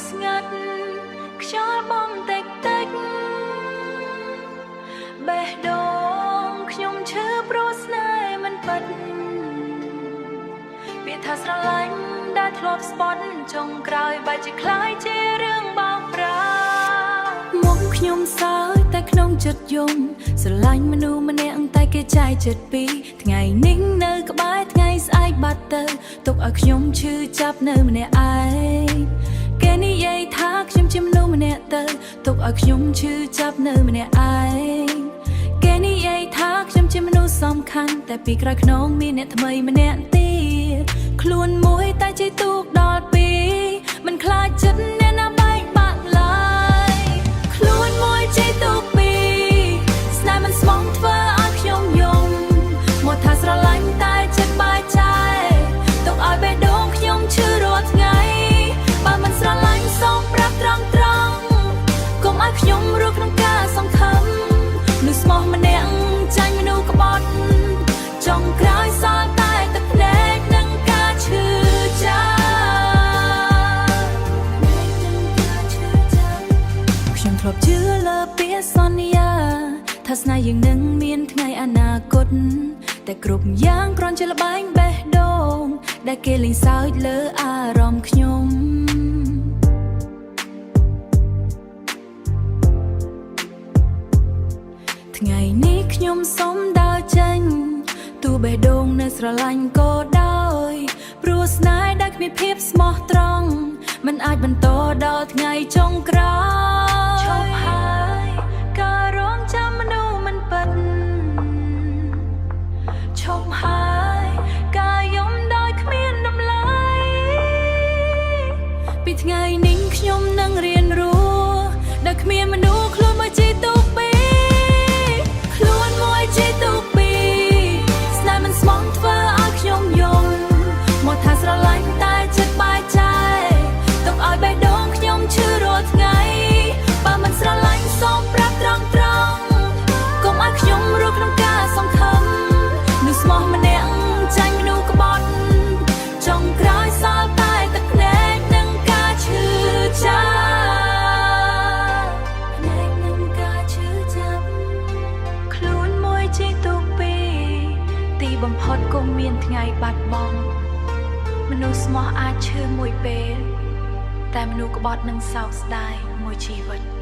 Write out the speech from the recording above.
ស្ងាត់ខ្យល់បំតិចតិចបេះដូងខ្ញុំឈឺព្រោះស្នេហ៍មិនពិតវាថាស្រឡាញ់ដែលធ្លាប់ស្ពត់ចុងក្រោយបែរជាคล้ายជារឿងបោកប្រាស់មុខខ្ញុំសើចតែក្នុងចិត្តយំស្រឡាញ់មនុស្សម្នាក់តែគេចែកចិត្តពីរថ្ងៃនេះនៅក្បែរថ្ងៃស្អែកបាត់ទៅទុកឲ្យខ្ញុំឈឺចាប់នៅម្នាក់ឯងគេនិយាយថាខ្ញុំជាមនុស្សម្នាក់ទៅទុកឲ្យខ្ញុំឈឺចាប់នៅម្នាក់ឯងគេនិយាយថាខ្ញុំជាមនុស្សសំខាន់តែពីក្រោយខ្នងមានអ្នកថ្មីម្នាក់ទៀតខ្លួនមួយតែជ័យទូកដល់ពីរមិនខ្លាចចិត្តអ្នកណាបែកបាក់ឡើយខ្លួនមួយជ័យទូកពីរស្នេហ៍មិនស្មងធ្វើឲ្យខ្ញុំយំមកថាស្រឡាញ់តែចិត្តបែកចែកទុកឲ្យបេះដូងខ្ញុំឈឺរាល់ថ្ងៃបើមិនស្រឡាញ់សូមប្រាប់ត្រង់កុំឲ្យខ្ញុំរស់ក្នុងការសង្ឃឹមមនុស្សស្មោះម្នាក់ចាញ់មនុស្សក្បត់ចុងក្រោយសល់តែទឹកភ្នែកនិងការឈឺចាប់ខ្ញុំធ្លាប់ជឿលើពាក្យសន្យាថាស្នេហ៍យើងនឹងមានថ្ងៃអនាគតតែគ្រប់យ៉ាងគ្រាន់ជាល្បែងបេះដូងដែលគេលេងសើចលើអារម្មណ៍ខ្ញុំថ្ងៃនេះខ្ញុំសូមដើរចេញទូបេះដូងនៅស្រឡាញ់ក៏ដោយព្រោះស្នេហ៍ដែលគ្មានភាពស្មោះត្រង់មិនអាចបន្តដល់ថ្ងៃចុងក្រោយឈប់ហើយការរងចាំមនុស្សមិនពិតឈប់ហើយការយំដោយគ្មានតម្លៃពីថ្ងៃនេះខ្ញុំនឹងរៀនរស់ដែលគ្មានមនុស្សខ្លួនមួយជីទូពីខ្លួនមួយជីទូពីស្នេហ៍មិនស្មងធ្វើឲ្យខ្ញុំយំមកថាស្រឡាញ់តែចិត្តបែកចែកទុកឲ្យបេះដូងខ្ញុំឈឺរាល់ថ្ងៃបើមិនស្រឡាញ់សូមប្រាប់ត្រង់កុំឲ្យខ្ញុំរស់ក្នុងការសង្ឃឹមមនុស្សស្មោះម្នាក់ចាញ់មនុស្សក្បត់ចុងក្រោយសល់តែទឹកភ្នែកនិងការឈឺចាប់ភ្នែកនិងការឈឺចាប់ខ្លួនមួយជាទូពីទីបំផុតក៏មានថ្ងៃបាត់បង់មនុស្សស្មោះអាចឈឺមួយពេលតែមនុស្សក្បត់នឹងសោកស្ដាយមួយជីវិត